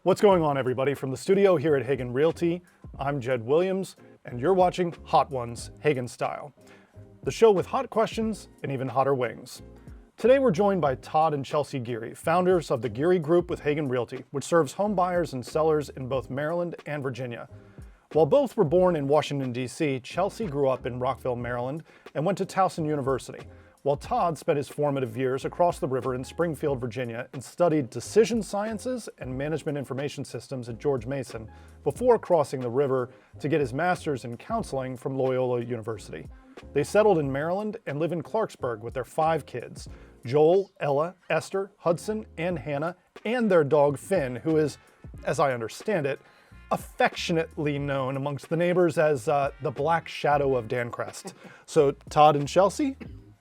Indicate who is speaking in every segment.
Speaker 1: What's going on, everybody? From the studio here at Hagan Realty, I'm Jed Williams, and you're watching Hot Ones, Hagan Style, the show with hot questions and even hotter wings. Today we're joined by Todd and Chelsie Geary, founders of the Geary Group with Hagan Realty, which serves home buyers and sellers in both Maryland and Virginia. While both were born in Washington, D.C., Chelsie grew up in Rockville, Maryland, and went to Towson University, while Todd spent his formative years across the river in Springfield, Virginia, and studied decision sciences and management information systems at George Mason before crossing the river to get his master's in counseling from Loyola University. They settled in Maryland and live in Clarksburg with their 5 kids, Joel, Ella, Esther, Hudson, and Hannah, and their dog Finn, who is, as I understand it, affectionately known amongst the neighbors as the Black Shadow of Dancrest. So Todd and Chelsie,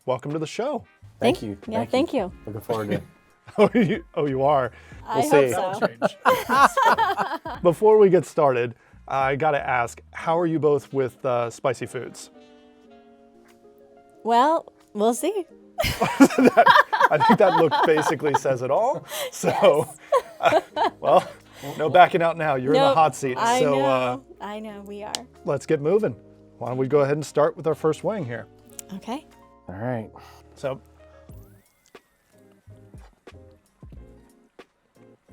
Speaker 1: welcome to the show.
Speaker 2: Thank you.
Speaker 3: Yeah, thank you.
Speaker 2: Looking forward to it.
Speaker 1: You are.
Speaker 3: I
Speaker 1: see.
Speaker 3: hope so.
Speaker 1: Before we get started, I gotta ask, how are you both with spicy foods?
Speaker 3: Well, we'll see.
Speaker 1: I think that look basically says it all. So, well, no backing out now. You're in the hot seat.
Speaker 3: I
Speaker 1: So
Speaker 3: know. I know, we are.
Speaker 1: let's get moving. Why don't we go ahead and start with our first wing here?
Speaker 3: Okay.
Speaker 2: All right.
Speaker 1: So,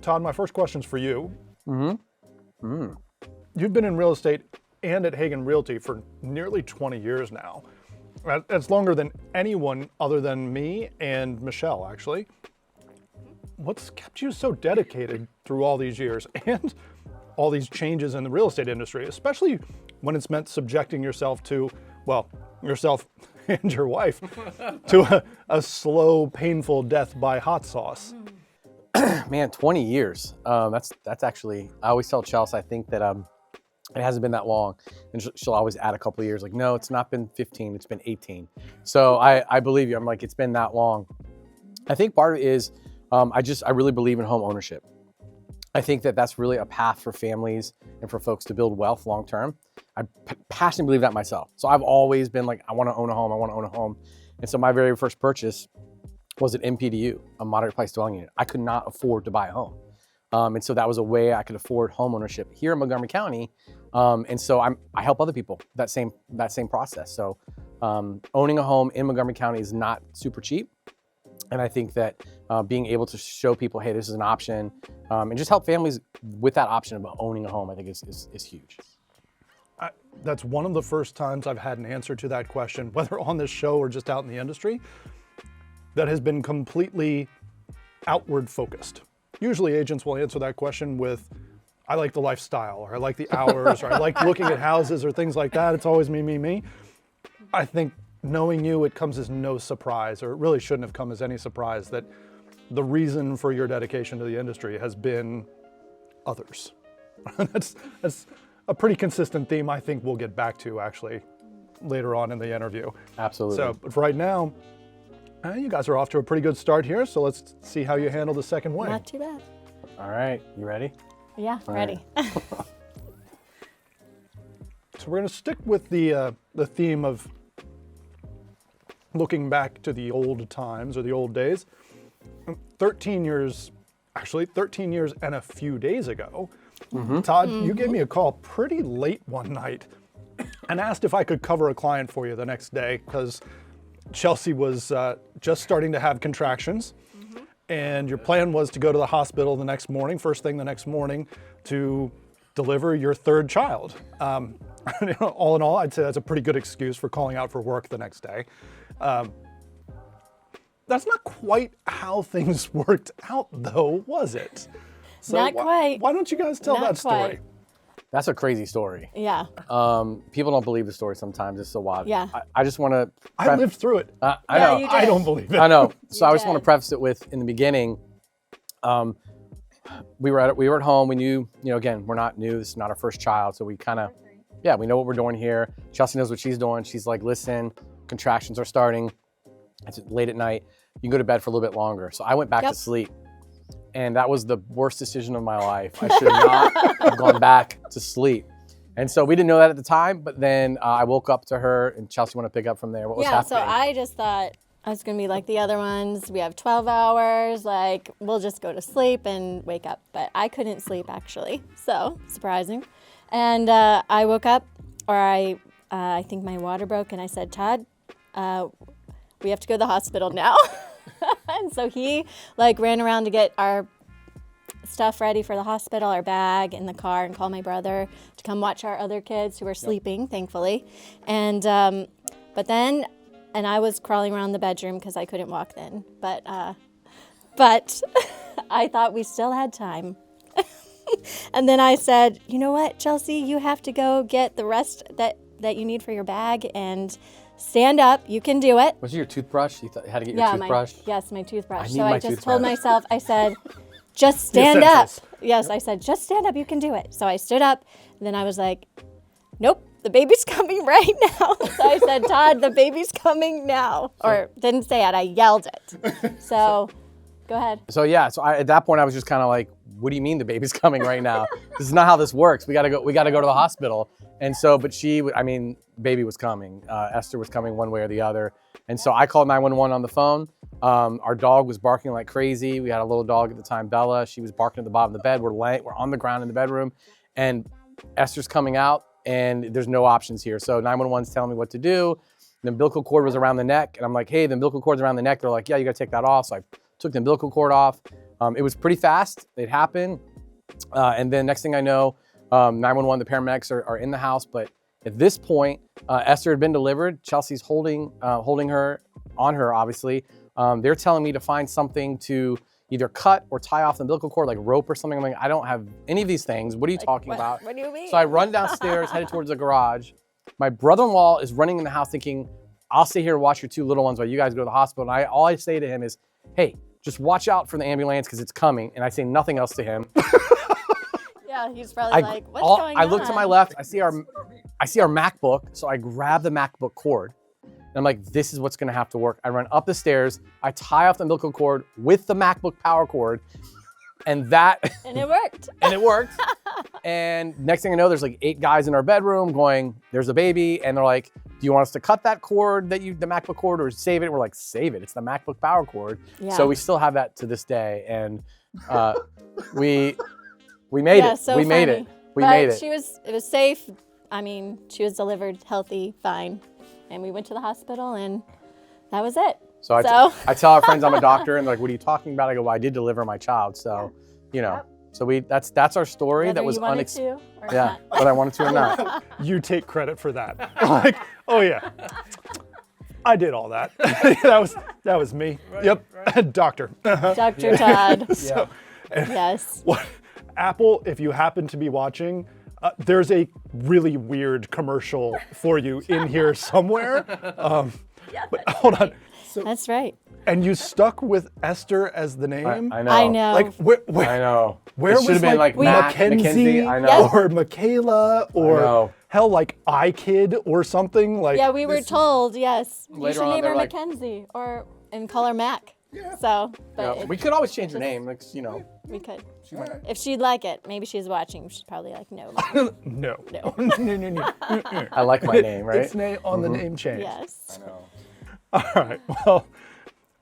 Speaker 1: Todd, my first question's for you. You've been in real estate and at Hagan Realty for nearly 20 years now. That's longer than anyone other than me and Michelle, actually. What's kept you so dedicated through all these years and all these changes in the real estate industry, especially when it's meant subjecting yourself to, well, yourself and your wife to a slow, painful death by hot sauce?
Speaker 2: Man, 20 years. That's actually, I always tell Chelsea, I think that it hasn't been that long. And she'll always add a couple of years, like, no, it's not been 15, it's been 18. So I believe you. I'm like, it's been that long. I think part of it is, I really believe in home ownership. I think that that's really a path for families and for folks to build wealth long term. I passionately believe that myself. So I've always been like, I want to own a home. I want to own a home. And so my very first purchase was an MPDU, a moderate price dwelling unit. I could not afford to buy a home. And so that was a way I could afford home ownership here in Montgomery County. And so I help other people that same process. So owning a home in Montgomery County is not super cheap. And I think that being able to show people, hey, this is an option, and just help families with that option of owning a home, I think is huge.
Speaker 1: That's one of the first times I've had an answer to that question, whether on this show or just out in the industry, that has been completely outward focused. Usually agents will answer that question with, I like the lifestyle, or I like the hours, or I like looking at houses, or things like that. It's always me. I think knowing you, it comes as no surprise, or it really shouldn't have come as any surprise, that the reason for your dedication to the industry has been others. That's a pretty consistent theme I think we'll get back to actually later on in the interview.
Speaker 2: Absolutely.
Speaker 1: So, but for right now, you guys are off to a pretty good start here, so let's see how you handle the second wing.
Speaker 3: Not too bad.
Speaker 2: All right, you ready?
Speaker 3: Yeah,
Speaker 2: All
Speaker 3: ready.
Speaker 2: right.
Speaker 1: So we're going to stick with the theme of looking back to the old times or the old days. 13 years and a few days ago, Todd, you gave me a call pretty late one night and asked if I could cover a client for you the next day because Chelsie was just starting to have contractions, and your plan was to go to the hospital the next morning, first thing the next morning, to deliver your 3rd child. All in all, I'd say that's a pretty good excuse for calling out for work the next day. That's not quite how things worked out, though, was it? So
Speaker 3: Not quite.
Speaker 1: Why don't you guys tell
Speaker 3: Not
Speaker 1: that story?
Speaker 3: quite.
Speaker 2: That's a crazy story.
Speaker 3: Yeah.
Speaker 2: People don't believe the story sometimes. It's so wild.
Speaker 3: Yeah.
Speaker 2: I just want to.
Speaker 1: I lived through it.
Speaker 2: I
Speaker 3: Yeah,
Speaker 2: know.
Speaker 3: you did.
Speaker 1: I don't believe it.
Speaker 2: I know. So
Speaker 3: You
Speaker 2: I just want to
Speaker 3: did.
Speaker 2: preface it with, in the beginning, we were at home. We knew, again, we're not new. This is not our first child. So we kind of, we know what we're doing here. Chelsie knows what she's doing. She's like, listen, contractions are starting. It's late at night. You can go to bed for a little bit longer. So I went back to sleep. And that was the worst decision of my life. I should not have gone back to sleep. And so we didn't know that at the time, but then I woke up to her, and Chelsie want to pick up from there. What was happening?
Speaker 3: So I just thought, I was going to be like the other ones. We have 12 hours. Like, we'll just go to sleep and wake up. But I couldn't sleep, actually. So, surprising. And I woke up, or I think my water broke, and I said, Todd, we have to go to the hospital now. And so he, like, ran around to get our stuff ready for the hospital, our bag in the car, and call my brother to come watch our other kids who were sleeping, thankfully. And but then, and I was crawling around the bedroom because I couldn't walk then. But I thought we still had time. And then I said, you know what, Chelsie, you have to go get the rest that you need for your bag and stand up. You can do it.
Speaker 2: Was it your toothbrush? You had to get your toothbrush?
Speaker 3: Yes, my toothbrush.
Speaker 2: I need
Speaker 3: So
Speaker 2: my
Speaker 3: I just
Speaker 2: toothbrush.
Speaker 3: told myself, I said, just stand up.
Speaker 1: essentials.
Speaker 3: Yes, I said, just stand up. You can do it. So I stood up. And then I was like, nope, the baby's coming right now. So I said, Todd, the baby's coming now. Or didn't say it. I yelled it. So go ahead.
Speaker 2: So yeah, at that point I was just kind of like, what do you mean the baby's coming right now? This is not how this works. We gotta go to the hospital. And so, but baby was coming. Esther was coming one way or the other. And so I called 911 on the phone. Our dog was barking like crazy. We had a little dog at the time, Bella. She was barking at the bottom of the bed. We're on the ground in the bedroom, and Esther's coming out, and there's no options here. So 911's telling me what to do. The umbilical cord was around the neck, and I'm like, hey, the umbilical cord's around the neck. They're like, yeah, you gotta take that off. So I took the umbilical cord off. It was pretty fast. It happened. And then next thing I know, 911, the paramedics are in the house. But at this point, Esther had been delivered. Chelsea's holding her, on her, obviously. They're telling me to find something to either cut or tie off the umbilical cord, like rope or something. I'm like, I don't have any of these things. What are you talking about?
Speaker 3: What do you mean?
Speaker 2: So I run downstairs, headed towards the garage. My brother-in-law is running in the house thinking, I'll stay here and watch your two little ones while you guys go to the hospital. And all I say to him is, hey, just watch out for the ambulance because it's coming. And I say nothing else to him.
Speaker 3: Yeah, he's probably like, what's going on?
Speaker 2: I look to my left, I see our MacBook. So I grab the MacBook cord. And I'm like, this is what's gonna have to work. I run up the stairs, I tie off the umbilical cord with the MacBook power cord, and
Speaker 3: it worked.
Speaker 2: And it worked. And next thing I know, there's like 8 guys in our bedroom going, there's a baby. And they're like, do you want us to cut that cord, the MacBook cord, or save it? And we're like, save it. It's the MacBook power cord.
Speaker 3: Yeah.
Speaker 2: So we still have that to this day. And we made it.
Speaker 3: So
Speaker 2: we made
Speaker 3: funny.
Speaker 2: it. We made it.
Speaker 3: It was safe. I mean, she was delivered healthy, fine. And we went to the hospital, and that was it.
Speaker 2: So I tell our friends I'm a doctor, and they're like, what are you talking about? I go, well, I did deliver my child. So, so that's our story.
Speaker 3: Whether
Speaker 2: That was
Speaker 3: you wanted to or
Speaker 2: yeah,
Speaker 3: not.
Speaker 2: whether I wanted to or not.
Speaker 1: You take credit for that. Like, oh yeah, I did all that. that was me. Right, yep, right. Doctor.
Speaker 3: Dr. Todd.
Speaker 1: So,
Speaker 3: Yes.
Speaker 1: What, Apple, if you happen to be watching, there's a really weird commercial for you in here somewhere. But hold on. So,
Speaker 3: That's right.
Speaker 1: and you stuck with Esther as the name?
Speaker 2: I know.
Speaker 3: I know.
Speaker 1: Like,
Speaker 2: I know.
Speaker 1: Where
Speaker 2: It
Speaker 1: was
Speaker 2: should have been like
Speaker 1: Mackenzie,
Speaker 2: I know.
Speaker 1: or Michaela, or
Speaker 2: know.
Speaker 1: hell, like iKid or something? Like,
Speaker 3: Yeah, we were told, yes. You
Speaker 2: Later
Speaker 3: should
Speaker 2: on,
Speaker 3: name
Speaker 2: they're
Speaker 3: her
Speaker 2: like-
Speaker 3: Mackenzie and call her Mac. So, but
Speaker 2: Yeah, we could always change her name. Like,
Speaker 3: we could. If she'd like it. Maybe she's watching. She's probably like, no.
Speaker 1: no.
Speaker 3: No.
Speaker 1: No.
Speaker 2: I like my name, right?
Speaker 1: It's on the name change.
Speaker 3: Yes.
Speaker 2: I know.
Speaker 1: All right. Well,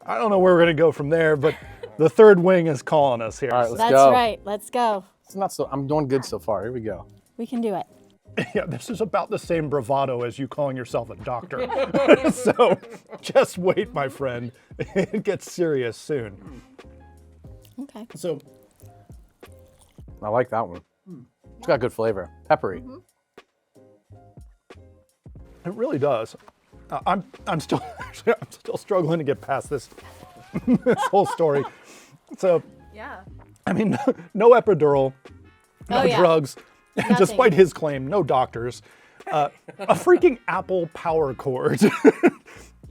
Speaker 1: I don't know where we're going to go from there, but the third wing is calling us here.
Speaker 2: All right, let's
Speaker 3: That's
Speaker 2: go.
Speaker 3: right. Let's go.
Speaker 2: It's not so. I'm doing good so far. Here we go.
Speaker 3: We can do it.
Speaker 1: Yeah, this is about the same bravado as you calling yourself a doctor. So just wait, my friend. It gets serious soon.
Speaker 3: Okay.
Speaker 1: So
Speaker 2: I like that one. It's got good flavor. Peppery.
Speaker 1: it really does. I'm still struggling to get past this whole story. So
Speaker 3: Yeah.
Speaker 1: I mean, no epidural, no
Speaker 3: Oh, yeah.
Speaker 1: drugs,
Speaker 3: Nothing.
Speaker 1: despite his claim, no doctors. A freaking Apple power cord.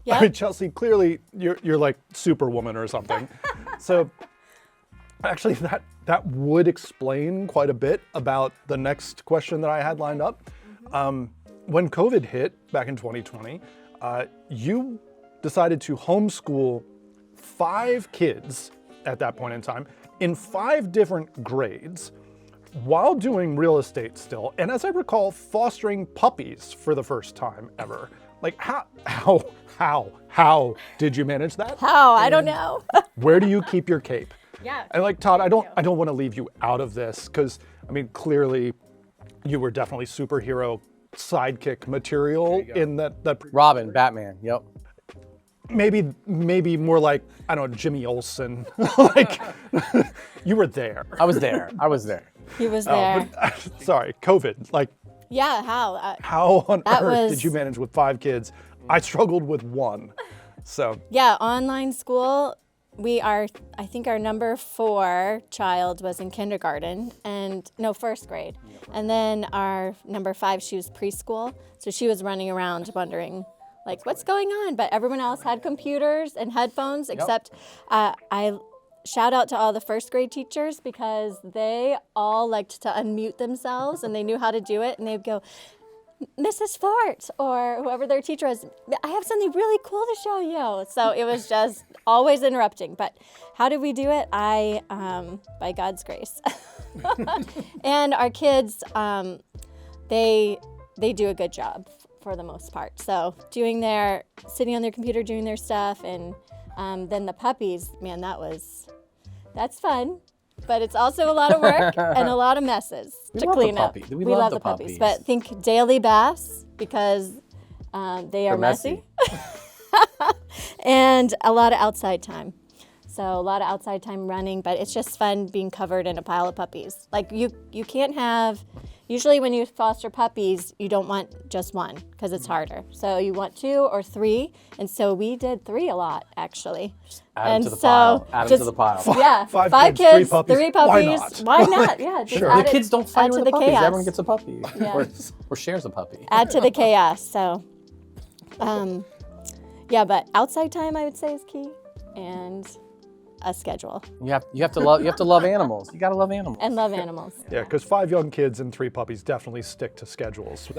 Speaker 3: Yeah.
Speaker 1: I mean, Chelsie, clearly you're like Superwoman or something. So actually that would explain quite a bit about the next question that I had lined up. When COVID hit back in 2020, you decided to homeschool 5 kids at that point in time in 5 different grades while doing real estate still. And as I recall, fostering puppies for the first time ever. Like how did you manage that?
Speaker 3: How? I don't know.
Speaker 1: Where do you keep your cape?
Speaker 3: Yeah.
Speaker 1: And like Todd, I don't want to leave you out of this because I mean clearly you were definitely superhero sidekick material in that
Speaker 2: Robin, Batman. Yep.
Speaker 1: maybe more like I don't know, Jimmy Olsen. Like you were there.
Speaker 2: I was there.
Speaker 3: He was there.
Speaker 1: Sorry, COVID. Like
Speaker 3: Yeah, how?
Speaker 1: how on
Speaker 3: That
Speaker 1: earth
Speaker 3: was-
Speaker 1: did you manage with 5 kids? I struggled with 1. So
Speaker 3: Yeah, online school. I think our number 4 child was in kindergarten first grade. And then our number 5, she was preschool. So she was running around wondering, like, what's going on? But everyone else had computers and headphones, except I shout out to all the first grade teachers because they all liked to unmute themselves and they knew how to do it. And they'd go, Mrs. Fort, or whoever their teacher was, I have something really cool to show you. So it was just always interrupting. But how did we do it? By God's grace. And our kids, they do a good job for the most part. So sitting on their computer, doing their stuff. And then the puppies, man, that's fun. But it's also a lot of work and a lot of messes to
Speaker 2: love
Speaker 3: clean
Speaker 2: the
Speaker 3: up.
Speaker 2: puppy. We love the puppies.
Speaker 3: But think daily baths because they are messy. And a lot of outside time. So a lot of outside time running, but it's just fun being covered in a pile of puppies. Like you can't have, usually when you foster puppies, you don't want just one because it's harder. So you want 2 or 3. And so we did 3 a lot, actually.
Speaker 2: Add them to the pile. Add them to the pile.
Speaker 3: Yeah,
Speaker 1: 5
Speaker 3: 5
Speaker 1: kids, 3
Speaker 3: kids,
Speaker 1: puppies.
Speaker 3: 3
Speaker 1: Why
Speaker 3: puppies.
Speaker 1: not?
Speaker 3: Why not? Yeah, just
Speaker 1: Sure.
Speaker 3: add
Speaker 2: The kids don't fight
Speaker 3: add
Speaker 2: with
Speaker 3: to
Speaker 2: the
Speaker 3: the
Speaker 2: puppies.
Speaker 3: chaos.
Speaker 2: Everyone gets a puppy.
Speaker 3: Yeah.
Speaker 2: Or shares a puppy.
Speaker 3: Add to the chaos. So, yeah, but outside time I would say is key, and a schedule,
Speaker 2: You have to love animals. You gotta love animals.
Speaker 3: and love animals.
Speaker 1: yeah, because 5 young kids and 3 puppies definitely stick to schedules.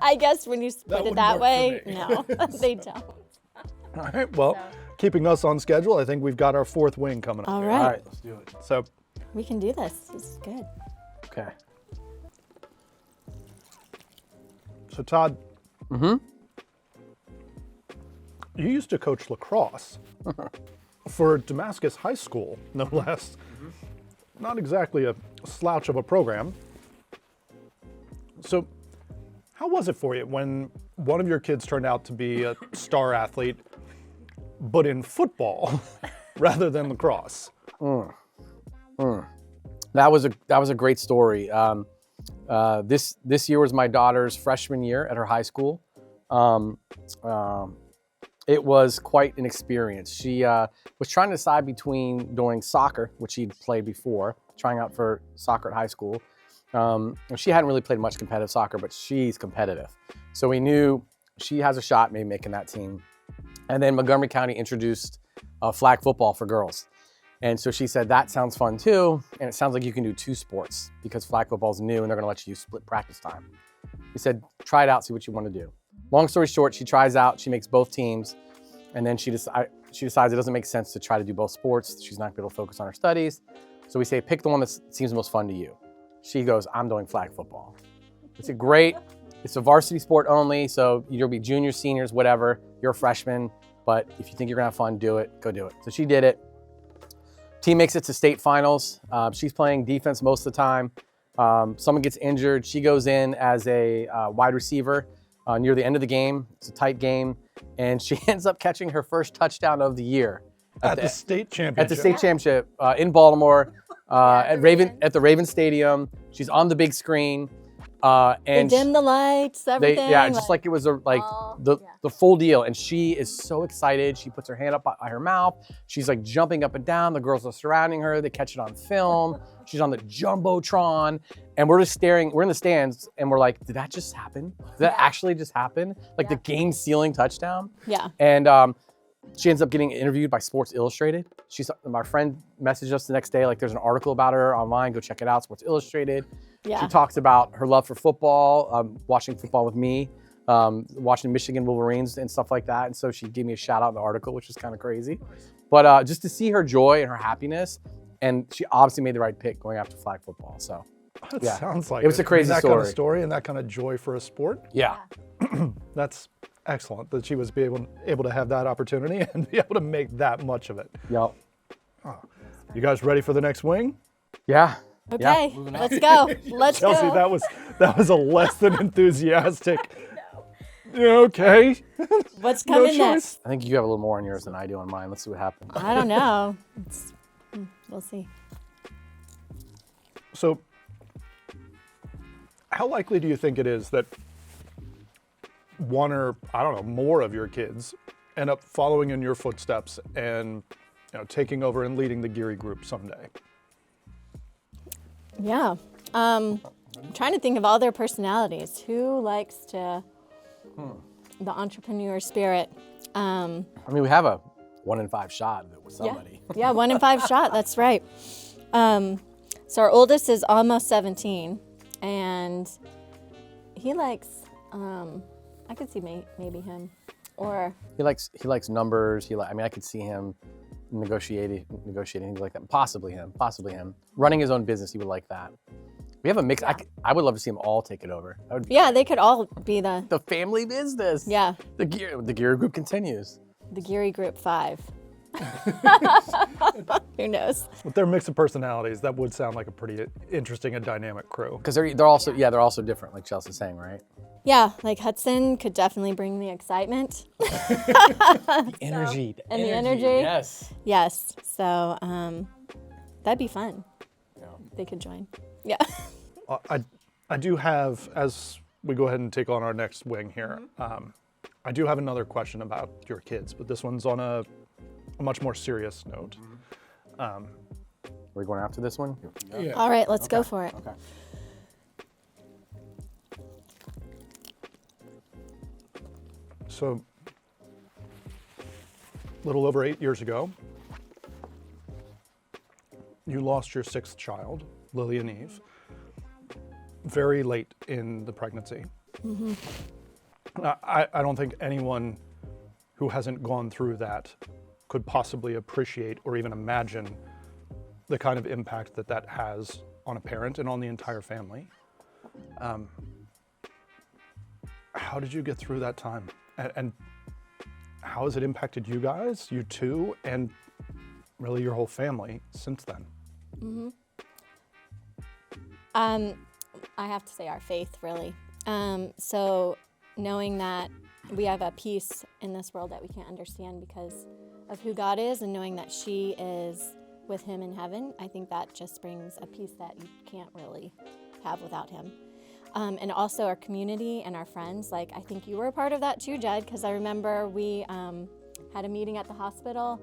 Speaker 3: I guess when you put it
Speaker 1: wouldn't
Speaker 3: that
Speaker 1: work
Speaker 3: way,
Speaker 1: for me.
Speaker 3: no, they don't.
Speaker 1: All right, well, keeping us on schedule, I think we've got our 4th wing coming up.
Speaker 3: All
Speaker 2: All
Speaker 3: right,
Speaker 2: right, let's do it.
Speaker 1: So
Speaker 3: we can do this. This is good.
Speaker 2: Okay.
Speaker 1: So Todd, you used to coach lacrosse for Damascus High School, no less. Not exactly a slouch of a program. So how was it for you when one of your kids turned out to be a star athlete, but in football rather than lacrosse?
Speaker 2: That was a great story. This year was my daughter's freshman year at her high school. It was quite an experience. She was trying to decide between doing soccer, which she'd played before, trying out for soccer at high school. She hadn't really played much competitive soccer, but she's competitive. So we knew she has a shot maybe making that team. And then Montgomery County introduced flag football for girls. And so she said, that sounds fun too. And it sounds like you can do 2 sports because flag football is new and they're gonna let you split practice time. We said, try it out, see what you wanna do. Long story short, she tries out, she makes both teams, and then she decides it doesn't make sense to try to do both sports. She's not gonna be able to focus on her studies. So we say, pick the one that seems the most fun to you. She goes, I'm doing flag football. We said, great, it's a varsity sport only, so you'll be juniors, seniors, whatever, you're a freshman, but if you think you're gonna have fun, do it, go do it. So she did it. Team makes it to state finals. She's playing defense most of the time. Someone gets injured. She goes in as a wide receiver near the end of the game. It's a tight game. And she ends up catching her first touchdown of the year.
Speaker 1: At the state championship.
Speaker 2: At the state championship in Baltimore, at the Raven Stadium. She's on the big screen.
Speaker 3: They
Speaker 2: And
Speaker 3: dim the lights, everything.
Speaker 2: just like it was
Speaker 3: all-
Speaker 2: the full deal. And she is so excited. She puts her hand up by her mouth. She's like jumping up and down. The girls are surrounding her. They catch it on film. She's on the Jumbotron. And we're just staring. We're in the stands and we're like, did that just happen? Did that actually just happen? Like the game sealing touchdown?
Speaker 3: Yeah.
Speaker 2: And she ends up getting interviewed by Sports Illustrated. My friend messaged us the next day, like there's an article about her online. Go check it out, Sports Illustrated.
Speaker 3: Yeah.
Speaker 2: She talks about her love for football, watching football with me, watching Michigan Wolverines and stuff like that. And so she gave me a shout out in the article, which was kind of crazy. But just to see her joy and her happiness, and she obviously made the right pick going after flag football. So
Speaker 1: That
Speaker 2: yeah.
Speaker 1: sounds like
Speaker 2: It was a crazy
Speaker 1: that kind of
Speaker 2: story.
Speaker 1: story and that kind of joy for a sport.
Speaker 2: yeah,
Speaker 1: That's excellent that she was able to have that opportunity and be able to make that much of it.
Speaker 2: Yep.
Speaker 1: You guys ready for the next wing?
Speaker 2: Yeah.
Speaker 3: Okay,
Speaker 2: Yeah, moving on.
Speaker 3: let's go. Let's
Speaker 1: Chelsea,
Speaker 3: go.
Speaker 1: that was a less than enthusiastic. Okay.
Speaker 3: What's
Speaker 1: No
Speaker 3: coming
Speaker 1: choice.
Speaker 3: next?
Speaker 2: I think you have a little more on yours than I do on mine. Let's see what happens.
Speaker 3: I don't know. We'll see.
Speaker 1: So, how likely do you think it is that one or, I don't know, more of your kids end up following in your footsteps and, taking over and leading the Geary Group someday?
Speaker 3: Yeah. I'm trying to think of all their personalities. Who likes to the entrepreneur spirit?
Speaker 2: I mean, we have a 1 in 5 shot with somebody.
Speaker 3: Yeah, 1 in 5 shot. That's right. So our oldest is almost 17, and he likes. I could see maybe him, or
Speaker 2: He likes numbers. I mean, I could see him negotiating things like that. Possibly him. Running his own business, he would like that. We have a mix.
Speaker 3: Yeah.
Speaker 2: I would love to see them all take it over.
Speaker 3: yeah, they could all be the
Speaker 2: family business.
Speaker 3: yeah
Speaker 2: The Geary Group continues.
Speaker 3: the Geary Group 5. Who knows?
Speaker 1: With their mix of personalities, that would sound like a pretty interesting and dynamic crew.
Speaker 2: Because they're also different, like Chelsea's saying, right?
Speaker 3: Yeah, like Hudson could definitely bring the excitement.
Speaker 2: The energy.
Speaker 3: And the energy.
Speaker 2: Yes.
Speaker 3: Yes, so that'd be fun.
Speaker 2: Yeah.
Speaker 3: They could join. Yeah.
Speaker 1: I do have, as we go ahead and take on our next wing here, I do have another question about your kids, but this one's on a much more serious note.
Speaker 2: Are we going after this one?
Speaker 1: Yeah.
Speaker 3: All right, let's go for it.
Speaker 2: Okay.
Speaker 1: So, a little over 8 years ago, you lost your 6th child, Lillian Eve, very late in the pregnancy. I don't think anyone who hasn't gone through that could possibly appreciate or even imagine the kind of impact that that has on a parent and on the entire family. How did you get through that time? And how has it impacted you guys, you two, and really your whole family since then?
Speaker 3: I have to say our faith, really. So knowing that we have a peace in this world that we can't understand because of who God is, and knowing that she is with him in heaven, I think that just brings a peace that you can't really have without him. And also our community and our friends. Like, I think you were a part of that too, Jed, because I remember we had a meeting at the hospital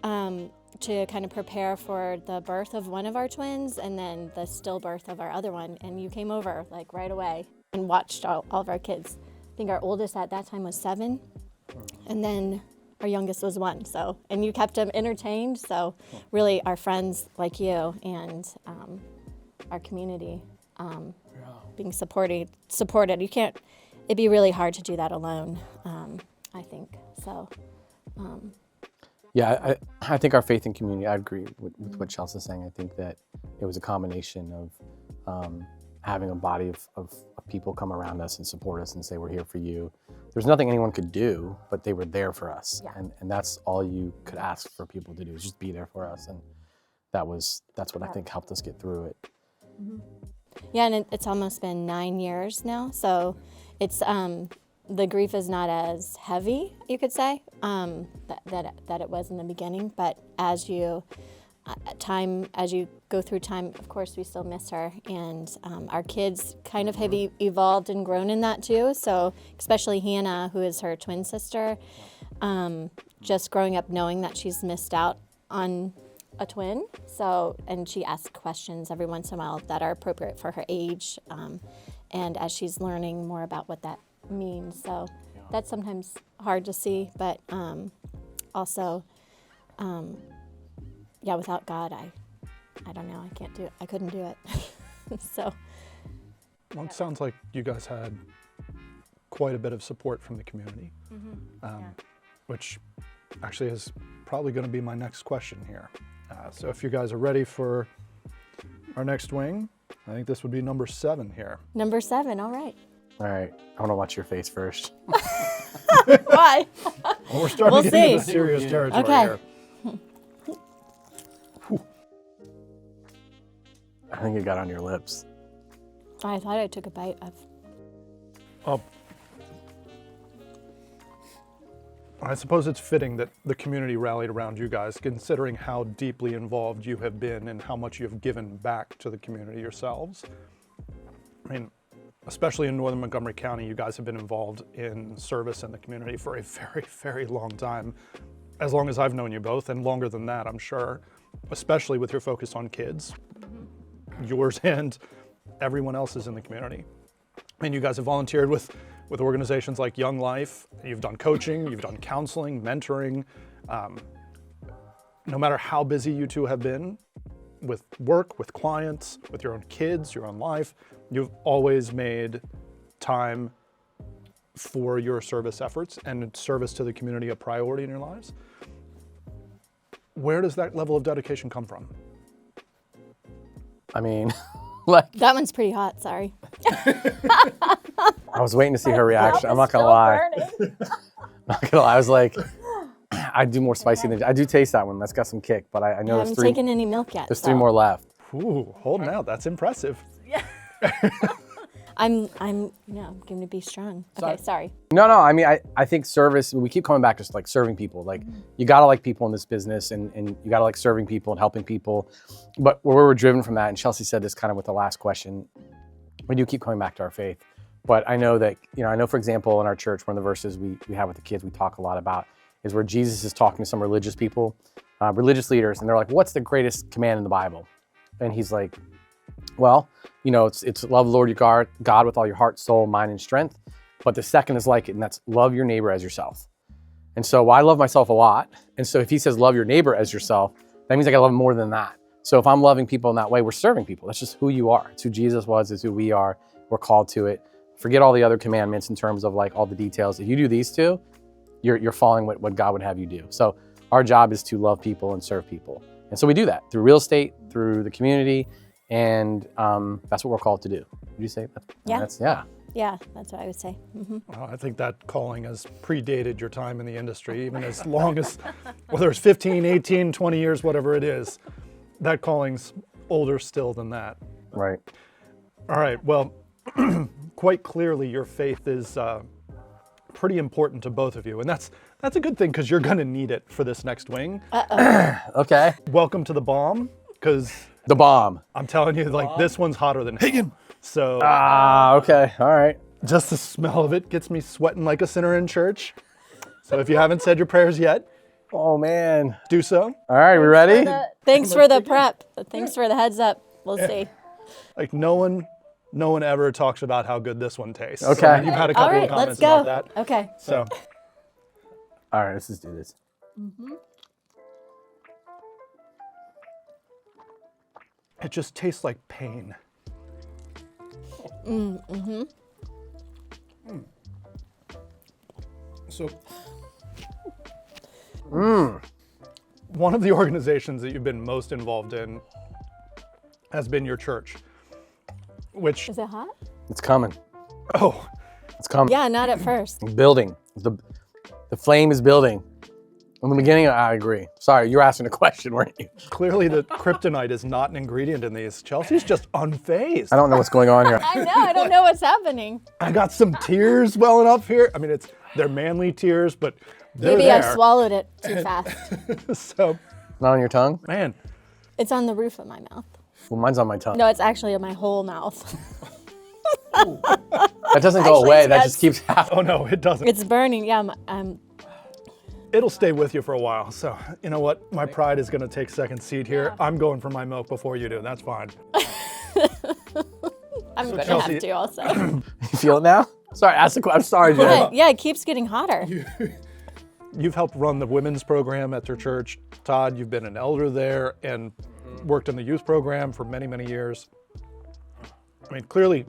Speaker 3: to kind of prepare for the birth of one of our twins and then the stillbirth of our other one. And you came over like right away and watched all of our kids. I think our oldest at that time was 7, and then our youngest was 1. So, and you kept them entertained. So really our friends like you and our community being supported. You can't, it'd be really hard to do that alone, I think. So,
Speaker 2: Yeah, I think our faith in community, I agree with what Chelsea's saying. I think that it was a combination of having a body of people come around us and support us and say, we're here for you. There's nothing anyone could do, but they were there for us.
Speaker 3: Yeah.
Speaker 2: And that's all you could ask for people to do, is just be there for us. And that's what I think helped us get through it.
Speaker 3: yeah, and it's almost been 9 years now. So it's, the grief is not as heavy, you could say, that it was in the beginning. But as you go through time, of course, we still miss her. And our kids kind of have evolved and grown in that too. So especially Hannah, who is her twin sister, just growing up knowing that she's missed out on a twin. So, and she asks questions every once in a while that are appropriate for her age. And as she's learning more about what that means. So that's sometimes hard to see, but also, yeah, without God, I don't know, I can't do it. I couldn't do it. So.
Speaker 1: Well, it sounds like you guys had quite a bit of support from the community, which actually is probably going to be my next question here. So if you guys are ready for our next wing, I think this would be number 7 here.
Speaker 3: Number 7, all right.
Speaker 2: All right, I want to watch your face first.
Speaker 3: Why?
Speaker 1: Well, we're starting
Speaker 3: We'll
Speaker 1: to get into
Speaker 3: see.
Speaker 1: serious territory
Speaker 3: Okay.
Speaker 1: here.
Speaker 2: I think it got on your lips.
Speaker 3: I thought I took a bite of.
Speaker 1: Oh. I suppose it's fitting that the community rallied around you guys, considering how deeply involved you have been and how much you have given back to the community yourselves. I mean, especially in northern Montgomery County, you guys have been involved in service in the community for a very, very long time. As long as I've known you both, and longer than that, I'm sure, especially with your focus on kids, yours and everyone else's in the community. And you guys have volunteered with organizations like Young Life. You've done coaching, you've done counseling, mentoring. No matter how busy you two have been with work, with clients, with your own kids, your own life, you've always made time for your service efforts and service to the community a priority in your lives. Where does that level of dedication come from?
Speaker 2: I mean, like,
Speaker 3: That one's pretty hot, sorry.
Speaker 2: I was waiting to see her reaction. I'm not gonna lie. Not gonna lie. I was like, I do more spicy than I do. Taste that one. That's got some kick, but I know
Speaker 3: I
Speaker 2: there's
Speaker 3: haven't
Speaker 2: three.
Speaker 3: taken any milk yet.
Speaker 2: There's three more left.
Speaker 1: Ooh, holding out, that's impressive.
Speaker 3: I'm going to be strong. Okay, sorry.
Speaker 2: No. I mean, I think service. We keep coming back to like serving people. Like you gotta like people in this business, and you gotta like serving people and helping people. But where we're driven from that, and Chelsie said this kind of with the last question, we do keep coming back to our faith. But I know that, I know, for example, in our church, one of the verses we have with the kids we talk a lot about is where Jesus is talking to some religious people, religious leaders, and they're like, what's the greatest command in the Bible? And he's like, well, it's love the Lord your God with all your heart, soul, mind, and strength. But the second is like it, and that's love your neighbor as yourself. And so I love myself a lot. And so if he says love your neighbor as yourself, that means I gotta love him more than that. So if I'm loving people in that way, we're serving people. That's just who you are. It's who Jesus was, it's who we are. We're called to it. Forget all the other commandments in terms of like all the details. If you do these two, you're following what God would have you do. So our job is to love people and serve people. And so we do that through real estate, through the community, and that's what we're called to do. Would you say that?
Speaker 3: Yeah. Yeah, that's what I would say. Mm-hmm.
Speaker 1: Well, I think that calling has predated your time in the industry, even as long as, whether it's 15, 18, 20 years, whatever it is, that calling's older still than that.
Speaker 2: Right.
Speaker 1: All right, well, quite clearly your faith is pretty important to both of you, and that's a good thing because you're gonna need it for this next wing.
Speaker 2: Okay.
Speaker 1: Welcome to the bomb, because
Speaker 2: The bomb.
Speaker 1: I'm telling you, like, this one's hotter than Hagan. So
Speaker 2: Okay. All right.
Speaker 1: just the smell of it gets me sweating like a sinner in church. So if you haven't said your prayers yet,
Speaker 2: Oh man.
Speaker 1: do so.
Speaker 2: All right, we ready?
Speaker 3: Thanks for the prep. Thanks for the heads up. We'll see.
Speaker 1: Like no one ever talks about how good this one tastes.
Speaker 2: Okay.
Speaker 1: So you've had a
Speaker 3: All
Speaker 1: couple
Speaker 3: right,
Speaker 1: of
Speaker 3: let's
Speaker 1: comments
Speaker 3: go.
Speaker 1: about that.
Speaker 3: Okay.
Speaker 1: So
Speaker 2: All right, let's just do this.
Speaker 1: it just tastes like pain. So one of the organizations that you've been most involved in has been your church, which,
Speaker 3: Is it hot?
Speaker 2: It's coming.
Speaker 1: oh,
Speaker 2: It's coming.
Speaker 3: Yeah, not at first.
Speaker 2: Building. The flame is building. In the beginning, I agree. Sorry, you were asking a question, weren't you?
Speaker 1: clearly the kryptonite is not an ingredient in these. Chelsea's just unfazed.
Speaker 2: I don't know what's going on here.
Speaker 3: I know. I don't know what's happening.
Speaker 1: I got some tears welling up here. I mean, they're manly tears, but they're
Speaker 3: Maybe I
Speaker 1: there.
Speaker 3: swallowed it too fast.
Speaker 1: So,
Speaker 2: Not on your tongue?
Speaker 1: man,
Speaker 3: It's on the roof of my mouth.
Speaker 2: Well, mine's on my tongue.
Speaker 3: No, it's actually on my whole mouth.
Speaker 2: That doesn't go
Speaker 3: Actually,
Speaker 2: away.
Speaker 3: it's
Speaker 2: That
Speaker 3: got-
Speaker 2: just keeps happening.
Speaker 1: oh no, it doesn't.
Speaker 3: It's burning. Yeah,
Speaker 1: It'll stay with you for a while. So, you know what? My pride is going to take second seat here. I'm going for my milk before you do. That's fine.
Speaker 3: I'm going to
Speaker 1: Chelsea-
Speaker 3: have to also.
Speaker 2: You feel it now? Sorry, ask the question. I'm sorry, Jen.
Speaker 3: Yeah, it keeps getting hotter.
Speaker 1: You've helped run the women's program at their church. Todd, you've been an elder there and worked in the youth program for many, many years. I mean, clearly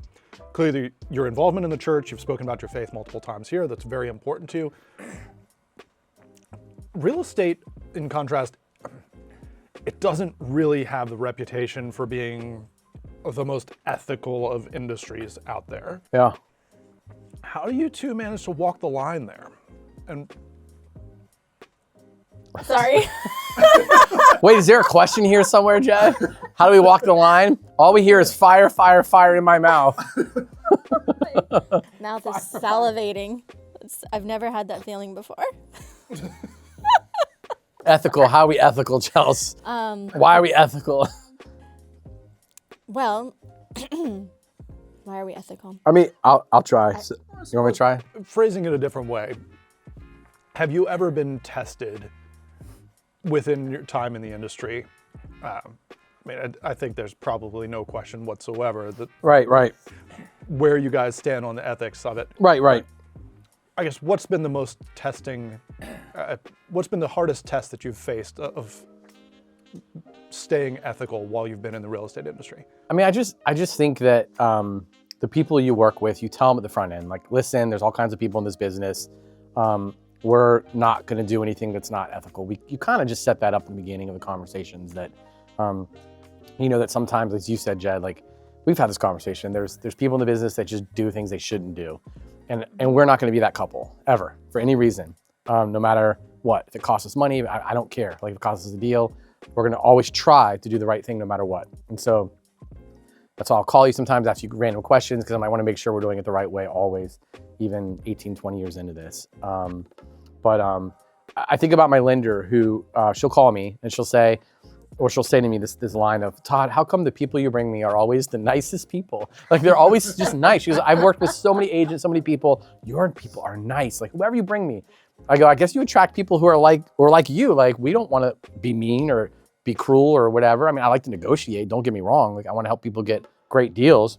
Speaker 1: your involvement in the church, you've spoken about your faith multiple times here. That's very important to you. Real estate, in contrast, it doesn't really have the reputation for being the most ethical of industries out there.
Speaker 2: Yeah.
Speaker 1: How do you two manage to walk the line there? And
Speaker 3: Sorry.
Speaker 2: Wait, is there a question here somewhere, Jed? How do we walk the line? All we hear is fire, fire, fire in my mouth.
Speaker 3: Mouth is salivating. I've never had that feeling before.
Speaker 2: Ethical. How are we ethical, Chelsea? Why are we ethical?
Speaker 3: Well, why are we ethical?
Speaker 2: I mean, I'll try. You want me to try?
Speaker 1: phrasing it a different way, have you ever been tested within your time in the industry? I mean, I think there's probably no question whatsoever that
Speaker 2: Right.
Speaker 1: where you guys stand on the ethics of it.
Speaker 2: Right.
Speaker 1: I guess what's been the most what's been the hardest test that you've faced of staying ethical while you've been in the real estate industry?
Speaker 2: I mean, I just think that the people you work with, you tell them at the front end, like, listen, there's all kinds of people in this business. We're not going to do anything that's not ethical. You kind of just set that up in the beginning of the conversations that, that sometimes, as you said, Jed, like, we've had this conversation. There's people in the business that just do things they shouldn't do. And we're not going to be that couple ever for any reason, no matter what. If it costs us money, I don't care. Like, if it costs us a deal, we're going to always try to do the right thing no matter what. And so that's why I'll call you sometimes, ask you random questions, because I might want to make sure we're doing it the right way always, even 18, 20 years into this. But I think about my lender who she'll call me and she'll say to me this line of, Todd, how come the people you bring me are always the nicest people? Like, they're always just nice. She goes, I've worked with so many agents, so many people. Your people are nice. Like, whoever you bring me. I go, I guess you attract people who are like you. Like, we don't want to be mean or be cruel or whatever. I mean, I like to negotiate. Don't get me wrong. Like, I want to help people get great deals.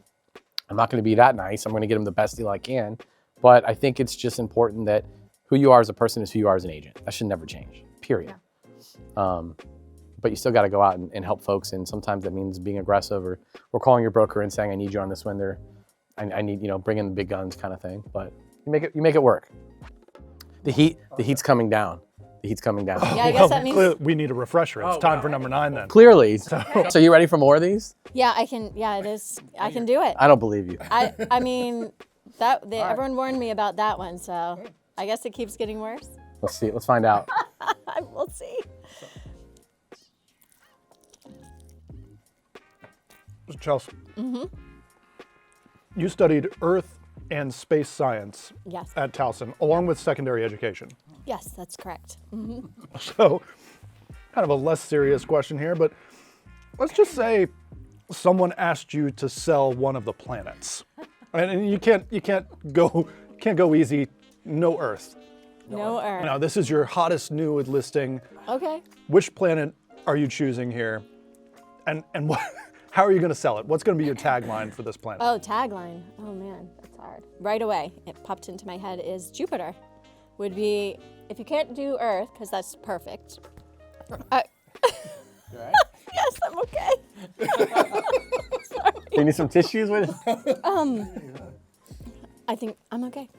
Speaker 2: I'm not going to be that nice. I'm going to get them the best deal I can. But I think it's just important that who you are as a person is who you are as an agent. That should never change, period. Yeah. But you still got to go out and help folks. And sometimes that means being aggressive or calling your broker and saying, I need you on this one. I need, bring in the big guns kind of thing. But you make it work. The heat's coming down. The heat's coming down.
Speaker 3: Yeah, I guess that means.
Speaker 1: We need a refresher. It's time for number 9 then.
Speaker 2: Clearly. So you ready for more of these?
Speaker 3: Yeah, I can. Yeah, it is. I can do it.
Speaker 2: I don't believe you.
Speaker 3: I mean, everyone warned me about that one, so I guess it keeps getting worse.
Speaker 2: Let's see. Let's find out.
Speaker 3: We'll see.
Speaker 1: Chelsea, you studied Earth and Space Science
Speaker 3: Yes.
Speaker 1: at Towson, along with secondary education.
Speaker 3: Yes, that's correct.
Speaker 1: So, kind of a less serious question here, but let's just say someone asked you to sell one of the planets, and you can't go easy. No Earth.
Speaker 3: No Earth.
Speaker 1: Now, this is your hottest new listing.
Speaker 3: Okay.
Speaker 1: Which planet are you choosing here, and what? How are you going to sell it? What's going to be your tagline for this planet?
Speaker 3: Oh, tagline. Oh man, that's hard. Right away, it popped into my head is Jupiter. Would be, if you can't do Earth, because that's perfect.
Speaker 2: You all right?
Speaker 3: Yes, I'm okay. Sorry.
Speaker 2: Do you need some tissues with it?
Speaker 3: I think I'm okay.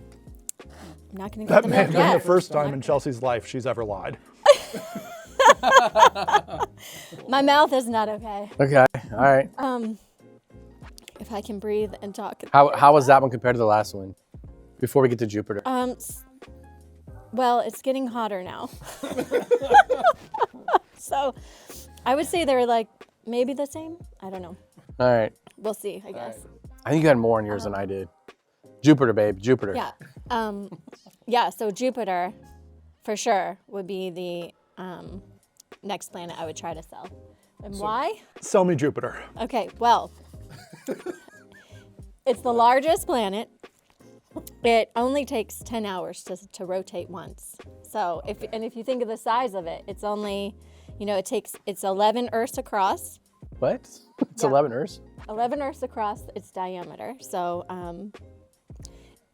Speaker 3: I'm not going to get
Speaker 1: That
Speaker 3: the
Speaker 1: may
Speaker 3: milk
Speaker 1: have been
Speaker 3: yet.
Speaker 1: the first time in Chelsea's life she's ever lied.
Speaker 3: My mouth is not okay.
Speaker 2: Okay. All right.
Speaker 3: If I can breathe and talk.
Speaker 2: How was that one compared to the last one? Before we get to Jupiter.
Speaker 3: Well, it's getting hotter now. So I would say they're like maybe the same. I don't know.
Speaker 2: All right.
Speaker 3: We'll see, I guess.
Speaker 2: I think you had more in yours than I did. Jupiter, babe. Jupiter.
Speaker 3: Yeah. Yeah, so Jupiter for sure would be the next planet I would try to sell. And why?
Speaker 1: Sell me Jupiter.
Speaker 3: Okay, well, it's the largest planet. It only takes 10 hours to rotate once. So if you think of the size of it, it's only, it's 11 Earths across.
Speaker 2: What? It's
Speaker 3: Yeah.
Speaker 2: 11 Earths?
Speaker 3: 11 Earths across its diameter. So,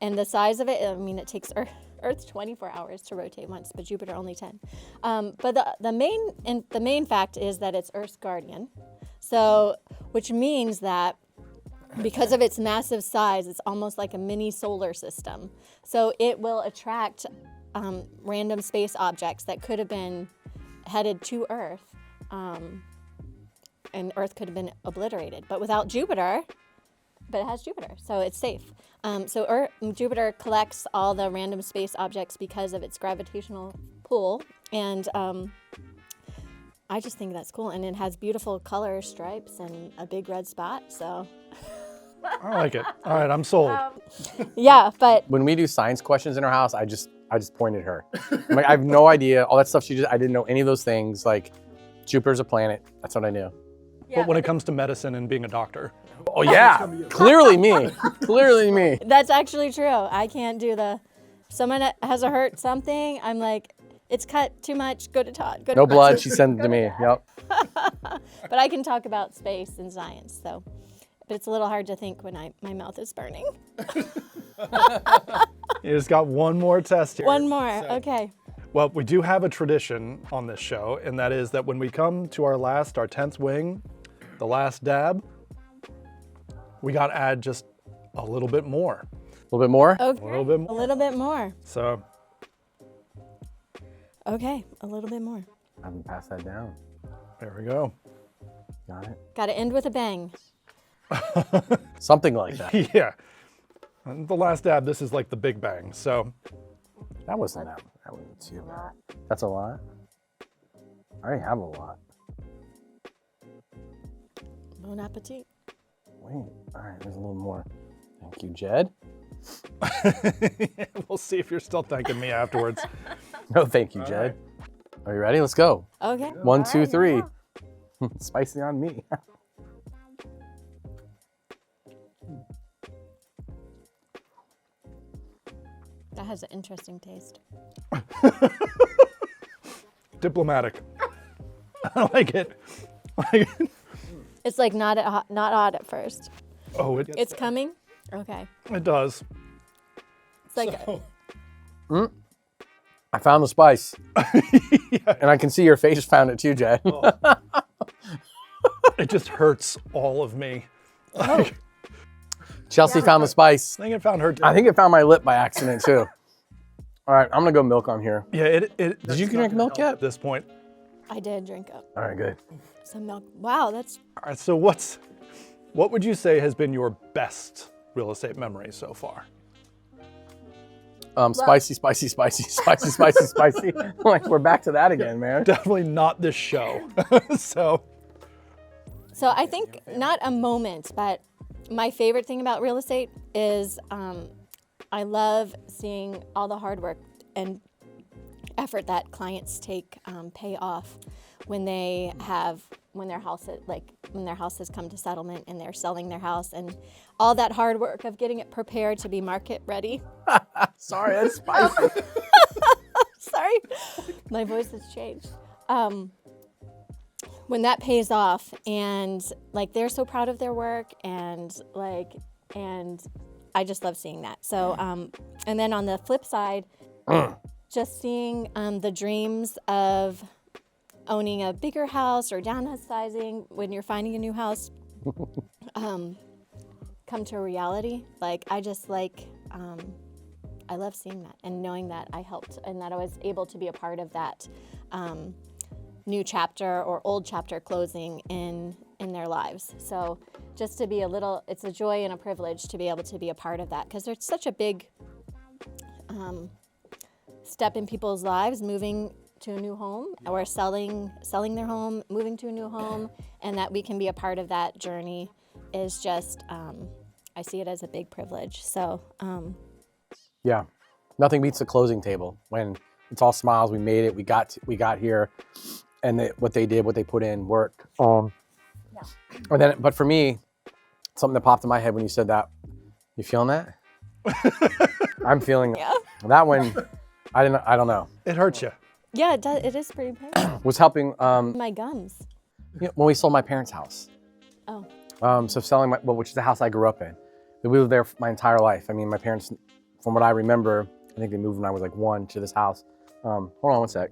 Speaker 3: and the size of it, it takes Earth 24 hours to rotate once, but Jupiter only 10. But the main fact is that it's Earth's guardian. So, which means that because of its massive size, it's almost like a mini solar system. So it will attract random space objects that could have been headed to Earth, and Earth could have been obliterated. But without Jupiter, but it has Jupiter, so it's safe. Jupiter collects all the random space objects because of its gravitational pull, and I just think that's cool. And it has beautiful color stripes and a big red spot, so.
Speaker 1: I like it. All right, I'm sold.
Speaker 3: Yeah, but
Speaker 2: When we do science questions in our house, I just pointed her. I'm like, I have no idea. All that stuff I didn't know any of those things. Like, Jupiter's a planet. That's what I knew.
Speaker 1: But when it comes to medicine and being a doctor,
Speaker 2: Oh yeah, clearly me. Clearly me.
Speaker 3: that's actually true. I can't do someone has a hurt something, I'm like, it's cut too much, go to Todd. Go to
Speaker 2: No
Speaker 3: Todd.
Speaker 2: blood. She sent it to me. Yep.
Speaker 3: But I can talk about space and science, so. But it's a little hard to think when my mouth is burning.
Speaker 1: you just got one more test here.
Speaker 3: One more, okay.
Speaker 1: Well, we do have a tradition on this show, and that is that when we come to our 10th wing, the last dab, we got to add just a little bit more.
Speaker 2: A little bit more.
Speaker 3: Okay.
Speaker 1: A little bit
Speaker 3: A
Speaker 1: more.
Speaker 3: little bit more.
Speaker 1: So,
Speaker 3: Okay, a little bit more.
Speaker 2: I haven't passed that down.
Speaker 1: there we go.
Speaker 2: Got it.
Speaker 3: Got to end with a bang.
Speaker 2: Something like that.
Speaker 1: Yeah. And the last dab, this is like the big bang. So,
Speaker 2: That wasn't too bad. That's a lot. I already have a lot.
Speaker 3: Bon appetit.
Speaker 2: Wait. All right. There's a little more. Thank you, Jed.
Speaker 1: we'll see if you're still thanking me afterwards.
Speaker 2: No, thank you, Jed. Are you ready? Let's go.
Speaker 3: Okay.
Speaker 2: 1, 2, 3. Spicy on me.
Speaker 3: That has an interesting taste.
Speaker 1: Diplomatic. I like it.
Speaker 3: It's like not odd at first.
Speaker 1: Oh,
Speaker 3: It's coming? Okay.
Speaker 1: it does.
Speaker 3: It's like,
Speaker 2: I found the spice. And I can see your face found it too, Jed.
Speaker 1: It just hurts all of me.
Speaker 2: Chelsea found the spice.
Speaker 1: I think it found her.
Speaker 2: I think it found my lip by accident too. All right, I'm gonna go milk on here.
Speaker 1: Yeah, it.
Speaker 2: Did
Speaker 1: that's
Speaker 2: you
Speaker 1: not
Speaker 2: drink
Speaker 1: gonna
Speaker 2: milk
Speaker 1: help
Speaker 2: yet?
Speaker 1: At this point.
Speaker 3: I did drink up
Speaker 2: All right, good.
Speaker 3: some milk. Wow, that's
Speaker 1: All right, so what would you say has been your best real estate memory so far?
Speaker 2: Spicy, spicy, spicy, spicy, spicy, spicy. Like we're back to that again, man.
Speaker 1: Definitely not this show. So
Speaker 3: I think not a moment, but my favorite thing about real estate is I love seeing all the hard work and effort that clients take pay off when their house has come to settlement and they're selling their house, and all that hard work of getting it prepared to be market ready.
Speaker 2: Sorry, that's spicy.
Speaker 3: Sorry, my voice has changed. When that pays off, and like they're so proud of their work, and I just love seeing that. So, and then on the flip side, just seeing the dreams of owning a bigger house or downsizing when you're finding a new house come to a reality. Like I just I love seeing that and knowing that I helped and that I was able to be a part of that new chapter or old chapter closing in their lives. So just to be it's a joy and a privilege to be able to be a part of that, because there's such a big step in people's lives, moving to a new home or selling their home, moving to a new home, and that we can be a part of that journey is just, I see it as a big privilege. So,
Speaker 2: Yeah, nothing beats the closing table when it's all smiles. We made it. We got here, and what they put in worked. And then, but for me, something that popped in my head when you said that. You feeling that? I'm feeling that one. I don't know.
Speaker 1: it hurts you.
Speaker 3: yeah, it does. It is pretty painful.
Speaker 2: Was helping
Speaker 3: My gums.
Speaker 2: when we sold my parents' house.
Speaker 3: Oh,
Speaker 2: So selling which is the house I grew up in. We lived there my entire life. I mean, my parents, from what I remember, I think they moved when I was like 1 to this house. Hold on one sec.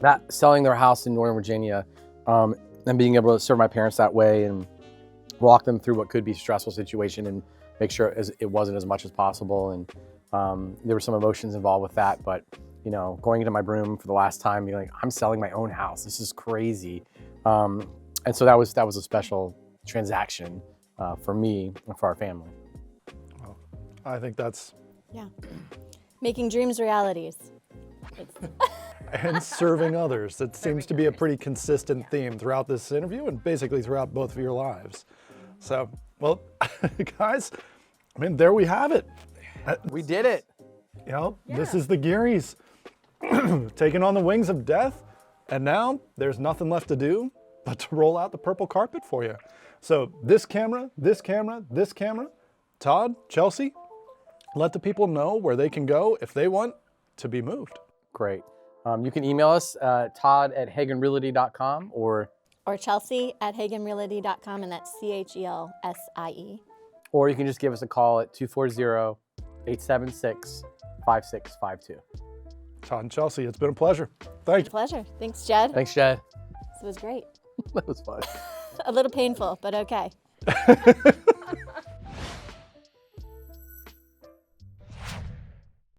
Speaker 2: That selling their house in Northern Virginia, and being able to serve my parents that way and walk them through what could be a stressful situation and make sure it wasn't as much as possible. And there were some emotions involved with that, but going into my room for the last time, being like, I'm selling my own house. This is crazy. And so that was a special transaction for me and for our family.
Speaker 1: I think that's,
Speaker 3: Yeah. Making dreams realities.
Speaker 1: and serving others. It seems to be a pretty consistent theme throughout this interview and basically throughout both of your lives. So, well, guys, I mean, there we have it.
Speaker 2: We did it.
Speaker 1: You know, this is the Gearys taking on the wings of death. And now there's nothing left to do but to roll out the purple carpet for you. So this camera, this camera, this camera, Todd, Chelsie, let the people know where they can go if they want to be moved.
Speaker 2: Great. You can email us, todd@haganrealty.com or
Speaker 3: Chelsie@haganrealty.com, and that's CHELSIE.
Speaker 2: you can just give us a call at 240-876-5652.
Speaker 1: Todd and Chelsie, it's been a pleasure. Thank you.
Speaker 3: Pleasure. Thanks, Jed.
Speaker 2: Thanks, Jed.
Speaker 3: This was great.
Speaker 2: That was fun.
Speaker 3: A little painful, but okay.